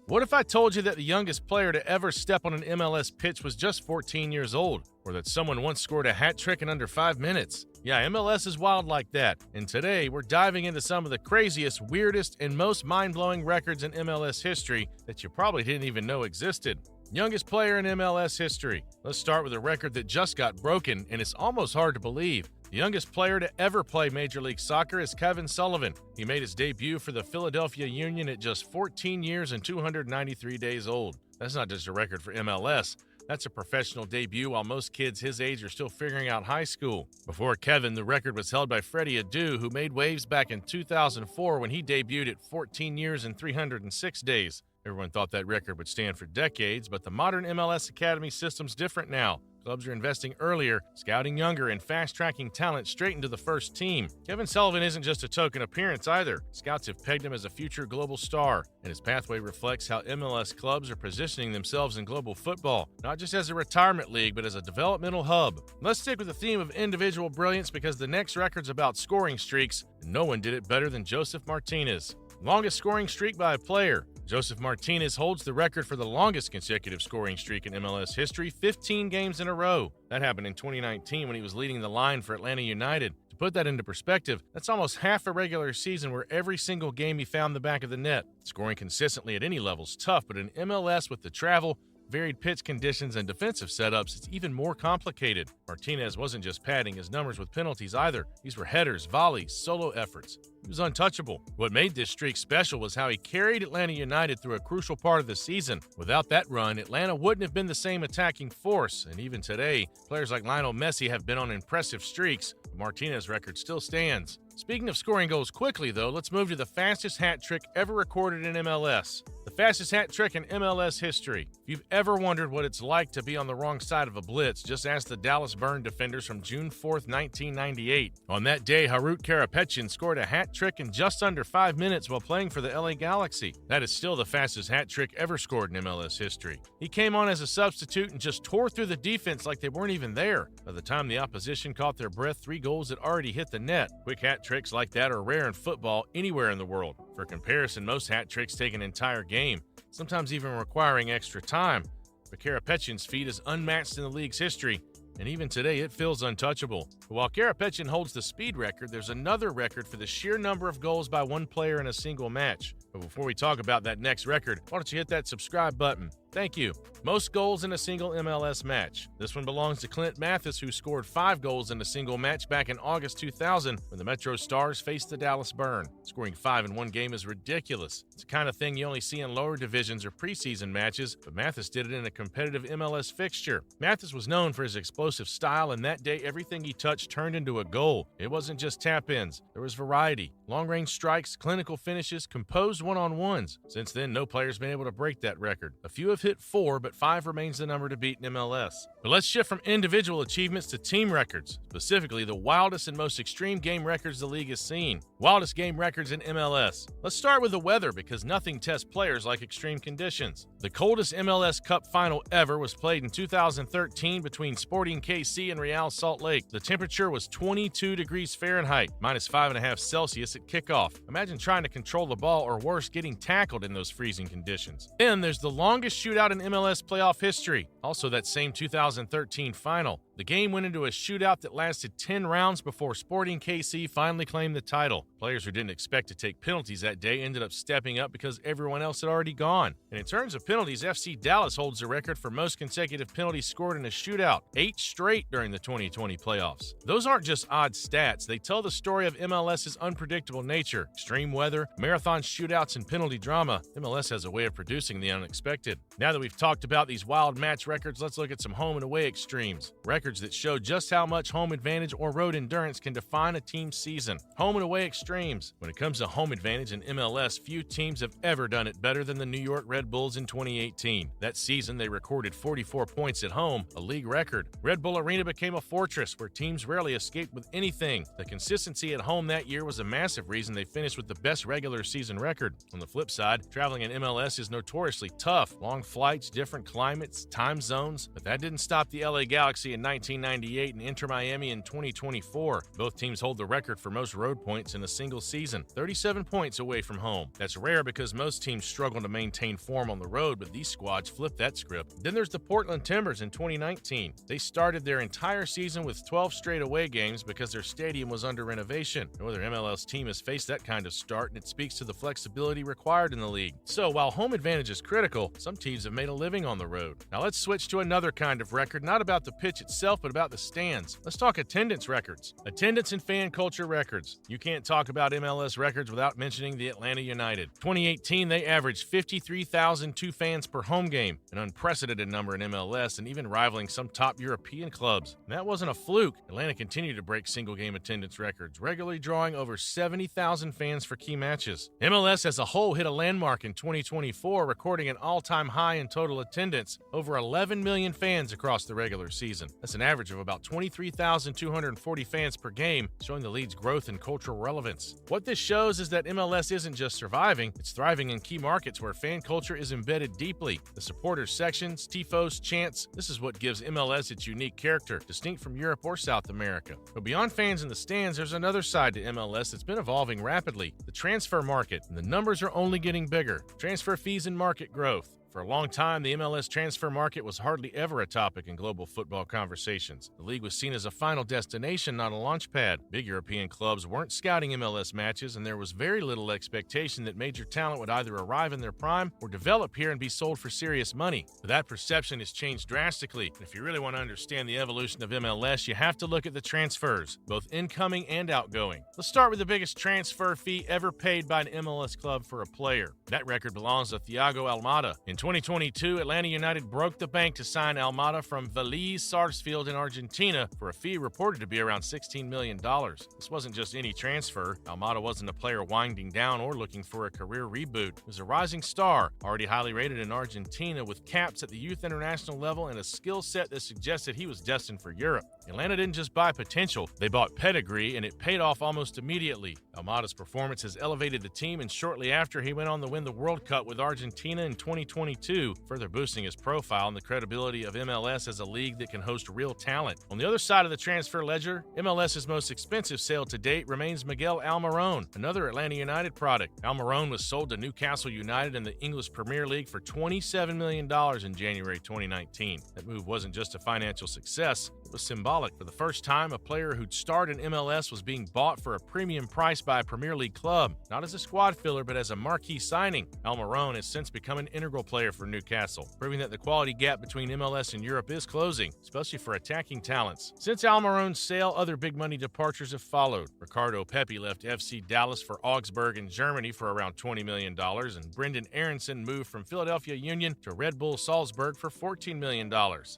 What if I told you that the youngest player to ever step on an MLS pitch was just 14 years old? Or that someone once scored a hat trick in under 5 minutes? Yeah, MLS is wild like that. And today, we're diving into some of the craziest, weirdest, and most mind-blowing records in MLS history that you probably didn't even know existed. Youngest player in MLS history. Let's start with a record that just got broken, and it's almost hard to believe. The youngest player to ever play Major League Soccer is Cavan Sullivan. He made his debut for the Philadelphia Union at just 14 years and 293 days old. That's not just a record for MLS. That's a professional debut while most kids his age are still figuring out high school. Before Kevin, the record was held by Freddie Adu, who made waves back in 2004 when he debuted at 14 years and 306 days. Everyone thought that record would stand for decades, but the modern MLS Academy system's different now. Clubs are investing earlier, scouting younger, and fast-tracking talent straight into the first team. Cavan Sullivan isn't just a token appearance either. Scouts have pegged him as a future global star, and his pathway reflects how MLS clubs are positioning themselves in global football, not just as a retirement league, but as a developmental hub. Let's stick with the theme of individual brilliance because the next record's about scoring streaks, and no one did it better than Josef Martínez. Longest scoring streak by a player. Josef Martínez holds the record for the longest consecutive scoring streak in MLS history, 15 games in a row. That happened in 2019 when he was leading the line for Atlanta United. To put that into perspective, that's almost half a regular season where every single game he found the back of the net. Scoring consistently at any level is tough, but in MLS with the travel, varied pitch conditions, and defensive setups, it's even more complicated. Martínez wasn't just padding his numbers with penalties either. These were headers, volleys, solo efforts. He was untouchable. What made this streak special was how he carried Atlanta United through a crucial part of the season. Without that run, Atlanta wouldn't have been the same attacking force, and even today, players like Lionel Messi have been on impressive streaks. The Martínez record still stands. Speaking of scoring goals quickly, though, let's move to the fastest hat trick ever recorded in MLS. The fastest hat trick in MLS history. If you've ever wondered what it's like to be on the wrong side of a blitz, just ask the Dallas Burn defenders from June 4th, 1998. On that day, Harut Karapetyan scored a hat trick in just under 5 minutes while playing for the LA Galaxy. That is still the fastest hat trick ever scored in MLS history. He came on as a substitute and just tore through the defense like they weren't even there. By the time the opposition caught their breath, 3 goals had already hit the net. Quick hat tricks like that are rare in football anywhere in the world. For comparison, most hat tricks take an entire game, sometimes even requiring extra time. But Karapetyan's feat is unmatched in the league's history, and even today it feels untouchable. But while Karapetyan holds the speed record, there's another record for the sheer number of goals by one player in a single match. But before we talk about that next record, why don't you hit that subscribe button? Thank you. Most goals in a single MLS match. This one belongs to Clint Mathis, who scored 5 goals in a single match back in August 2000 when the Metro Stars faced the Dallas Burn. Scoring 5 in one game is ridiculous. It's the kind of thing you only see in lower divisions or preseason matches, but Mathis did it in a competitive MLS fixture. Mathis was known for his explosive style, and that day everything he touched turned into a goal. It wasn't just tap-ins. There was variety. Long-range strikes, clinical finishes, composed one-on-ones. Since then, no player's been able to break that record. A few have hit 4, but 5 remains the number to beat in MLS. But let's shift from individual achievements to team records, specifically the wildest and most extreme game records the league has seen. Wildest game records in MLS. Let's start with the weather because nothing tests players like extreme conditions. The coldest MLS Cup Final ever was played in 2013 between Sporting KC and Real Salt Lake. The temperature was 22 degrees Fahrenheit, minus 5.5 Celsius at kickoff. Imagine trying to control the ball or worse, getting tackled in those freezing conditions. Then there's the longest shootout in MLS playoff history, also that same 2013 final. The game went into a shootout that lasted 10 rounds before Sporting KC finally claimed the title. Players who didn't expect to take penalties that day ended up stepping up because everyone else had already gone. And in terms of penalties, FC Dallas holds the record for most consecutive penalties scored in a shootout, 8 straight during the 2020 playoffs. Those aren't just odd stats, they tell the story of MLS's unpredictable nature. Extreme weather, marathon shootouts, and penalty drama, MLS has a way of producing the unexpected. Now that we've talked about these wild match records, let's look at some home and away extremes. Records that show just how much home advantage or road endurance can define a team's season. Home and away extremes. When it comes to home advantage in MLS, few teams have ever done it better than the New York Red Bulls in 2018. That season, they recorded 44 points at home, a league record. Red Bull Arena became a fortress where teams rarely escaped with anything. The consistency at home that year was a massive reason they finished with the best regular season record. On the flip side, traveling in MLS is notoriously tough. Long flights, different climates, time zones, but that didn't stop the LA Galaxy in 1998 and Inter Miami in 2024. Both teams hold the record for most road points in a single season, 37 points away from home. That's rare because most teams struggle to maintain form on the road, but these squads flip that script. Then there's the Portland Timbers in 2019. They started their entire season with 12 straight away games because their stadium was under renovation. No other MLS team has faced that kind of start, and it speaks to the flexibility required in the league. So while home advantage is critical, some teams have made a living on the road. Now let's switch to another kind of record, not about the pitch itself, but about the stands. Let's talk attendance records. Attendance and fan culture records. You can't talk about MLS records without mentioning the Atlanta United. 2018, they averaged 53,002 fans per home game, an unprecedented number in MLS and even rivaling some top European clubs. And that wasn't a fluke. Atlanta continued to break single-game attendance records, regularly drawing over 70,000 fans for key matches. MLS as a whole hit a landmark in 2024, recording an all-time high in total attendance, over 11 million fans across the regular season. That's an average of about 23,240 fans per game, showing the league's growth and cultural relevance. What this shows is that MLS isn't just surviving, it's thriving in key markets where fan culture is embedded deeply. The supporters sections, tifos, chants, this is what gives MLS its unique character, distinct from Europe or South America. But beyond fans in the stands, there's another side to MLS that's been evolving rapidly, the transfer market, and the numbers are only getting bigger. Transfer fees and market growth. For a long time, the MLS transfer market was hardly ever a topic in global football conversations. The league was seen as a final destination, not a launch pad. Big European clubs weren't scouting MLS matches, and there was very little expectation that major talent would either arrive in their prime or develop here and be sold for serious money. But that perception has changed drastically. If you really want to understand the evolution of MLS, you have to look at the transfers, both incoming and outgoing. Let's start with the biggest transfer fee ever paid by an MLS club for a player. That record belongs to Thiago Almada. In 2022, Atlanta United broke the bank to sign Almada from Vélez Sarsfield in Argentina for a fee reported to be around $16 million. This wasn't just any transfer. Almada wasn't a player winding down or looking for a career reboot. He was a rising star, already highly rated in Argentina with caps at the youth international level and a skill set that suggested he was destined for Europe. Atlanta didn't just buy potential, they bought pedigree, and it paid off almost immediately. Almada's performance has elevated the team, and shortly after, he went on to win the World Cup with Argentina in 2022, further boosting his profile and the credibility of MLS as a league that can host real talent. On the other side of the transfer ledger, MLS's most expensive sale to date remains Miguel Almirón, another Atlanta United product. Almirón was sold to Newcastle United in the English Premier League for $27 million in January 2019. That move wasn't just a financial success, it was symbolic. For the first time, a player who'd starred in MLS was being bought for a premium price by a Premier League club, not as a squad filler, but as a marquee signing. Almirón has since become an integral player for Newcastle, proving that the quality gap between MLS and Europe is closing, especially for attacking talents. Since Almirón's sale, other big money departures have followed. Ricardo Pepi left FC Dallas for Augsburg in Germany for around $20 million, and Brendan Aronson moved from Philadelphia Union to Red Bull Salzburg for $14 million.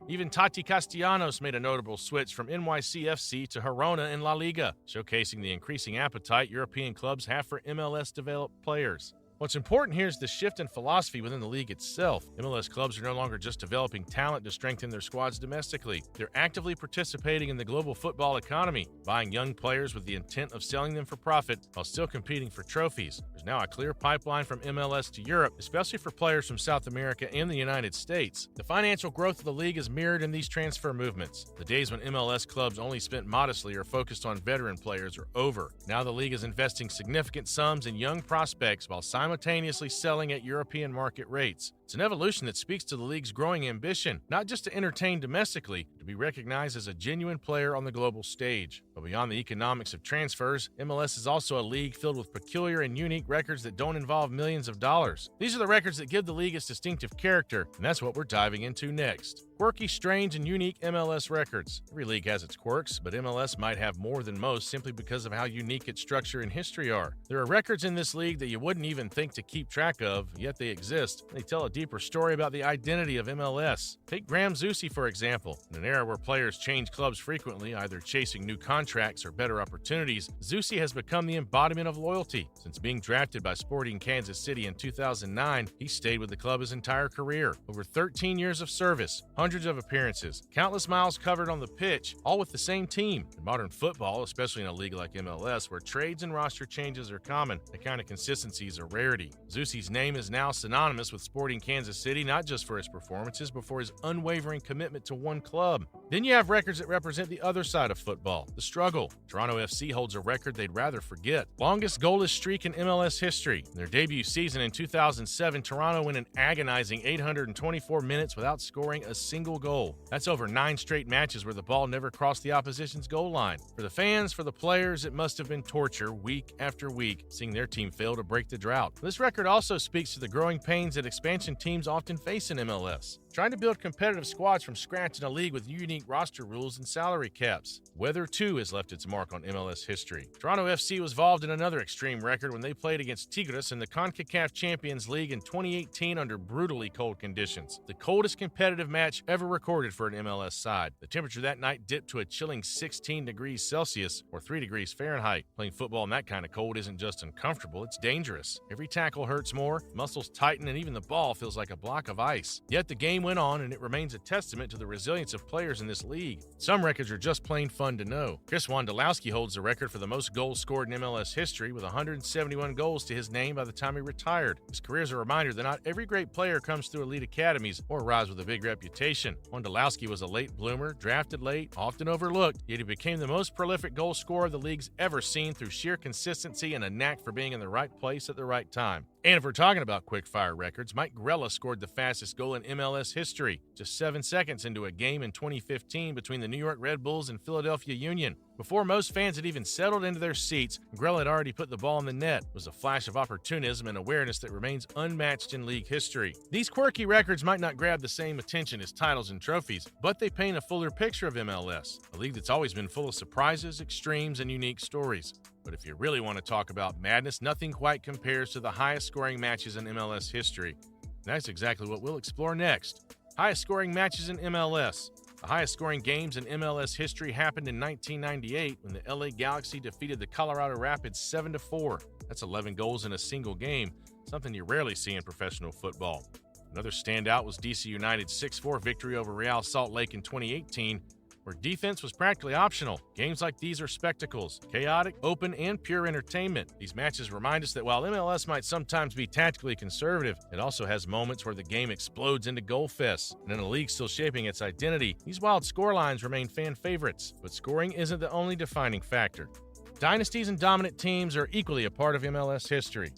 Even Tati Castellanos made a notable switch from NYCFC to Girona in La Liga, showcasing the increasing appetite European clubs have for MLS-developed players. What's important here is the shift in philosophy within the league itself. MLS clubs are no longer just developing talent to strengthen their squads domestically. They're actively participating in the global football economy, buying young players with the intent of selling them for profit while still competing for trophies. There's now a clear pipeline from MLS to Europe, especially for players from South America and the United States. The financial growth of the league is mirrored in these transfer movements. The days when MLS clubs only spent modestly or focused on veteran players are over. Now the league is investing significant sums in young prospects while simultaneously selling at European market rates. It's an evolution that speaks to the league's growing ambition, not just to entertain domestically, but to be recognized as a genuine player on the global stage. But beyond the economics of transfers, MLS is also a league filled with peculiar and unique records that don't involve millions of dollars. These are the records that give the league its distinctive character, and that's what we're diving into next. Quirky, strange, and unique MLS records. Every league has its quirks, but MLS might have more than most simply because of how unique its structure and history are. There are records in this league that you wouldn't even think to keep track of, yet they exist. They tell a deeper story about the identity of MLS. Take Graham Zusi, for example. In an era where players change clubs frequently, either chasing new contracts or better opportunities, Zusi has become the embodiment of loyalty. Since being drafted by Sporting Kansas City in 2009, he stayed with the club his entire career. Over 13 years of service, hundreds of appearances, countless miles covered on the pitch, all with the same team. In modern football, especially in a league like MLS, where trades and roster changes are common, the kind of consistency is a rarity. Zusi's name is now synonymous with Sporting Kansas City not just for his performances, but for his unwavering commitment to one club. Then you have records that represent the other side of football, the struggle. Toronto FC holds a record they'd rather forget. Longest goalless streak in MLS history. In their debut season in 2007, Toronto went an agonizing 824 minutes without scoring a single goal. That's over 9 straight matches where the ball never crossed the opposition's goal line. For the fans, for the players, it must have been torture week after week, seeing their team fail to break the drought. This record also speaks to the growing pains that expansion teams often face in MLS. Trying to build competitive squads from scratch in a league with unique roster rules and salary caps. Weather, too, has left its mark on MLS history. Toronto FC was involved in another extreme record when they played against Tigres in the CONCACAF Champions League in 2018 under brutally cold conditions. The coldest competitive match ever recorded for an MLS side. The temperature that night dipped to a chilling 16 degrees Celsius or 3 degrees Fahrenheit. Playing football in that kind of cold isn't just uncomfortable, it's dangerous. Every tackle hurts more, muscles tighten, and even the ball feels like a block of ice. Yet the game went on, and it remains a testament to the resilience of players in this league. Some records are just plain fun to know. Chris Wondolowski holds the record for the most goals scored in MLS history with 171 goals to his name by the time he retired. His career is a reminder that not every great player comes through elite academies or arrives with a big reputation. Wondolowski was a late bloomer, drafted late, often overlooked, yet he became the most prolific goal scorer the league's ever seen through sheer consistency and a knack for being in the right place at the right time. And if we're talking about quick-fire records, Mike Grella scored the fastest goal in MLS history, just 7 seconds into a game in 2015 between the New York Red Bulls and Philadelphia Union. Before most fans had even settled into their seats, Grella had already put the ball in the net. It was a flash of opportunism and awareness that remains unmatched in league history. These quirky records might not grab the same attention as titles and trophies, but they paint a fuller picture of MLS, a league that's always been full of surprises, extremes, and unique stories. But if you really want to talk about madness, nothing quite compares to the highest scoring matches in MLS history. And that's exactly what we'll explore next. Highest scoring matches in MLS. The highest scoring games in MLS history happened in 1998 when the LA Galaxy defeated the Colorado Rapids 7-4. That's 11 goals in a single game, something you rarely see in professional football. Another standout was DC United's 6-4 victory over Real Salt Lake in 2018, where defense was practically optional. Games like these are spectacles, chaotic, open, and pure entertainment. These matches remind us that while MLS might sometimes be tactically conservative, it also has moments where the game explodes into goal fests. And in a league still shaping its identity, these wild scorelines remain fan favorites. But scoring isn't the only defining factor. Dynasties and dominant teams are equally a part of MLS history.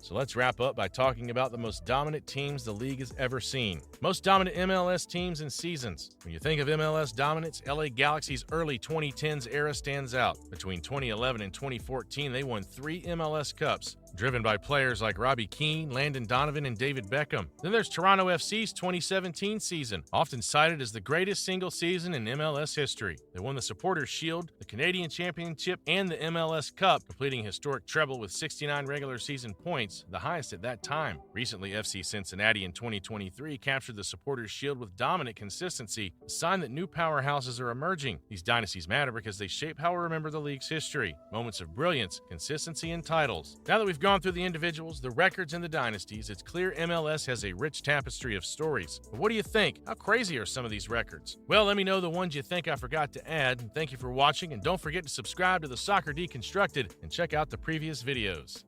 So let's wrap up by talking about the most dominant teams the league has ever seen. Most dominant MLS teams and seasons. When you think of MLS dominance, LA Galaxy's early 2010s era stands out. Between 2011 and 2014, they won 3 MLS Cups, driven by players like Robbie Keane, Landon Donovan, and David Beckham. Then there's Toronto FC's 2017 season, often cited as the greatest single season in MLS history. They won the Supporters' Shield, the Canadian Championship, and the MLS Cup, completing a historic treble with 69 regular season points, the highest at that time. Recently, FC Cincinnati in 2023 captured the Supporters' Shield with dominant consistency, a sign that new powerhouses are emerging. These dynasties matter because they shape how we remember the league's history. Moments of brilliance, consistency, and titles. Now that we've gone through the individuals, the records, and the dynasties, it's clear MLS has a rich tapestry of stories. But what do you think? How crazy are some of these records? Well, let me know the ones you think I forgot to add. And thank you for watching, and don't forget to subscribe to the Soccer Deconstructed and check out the previous videos.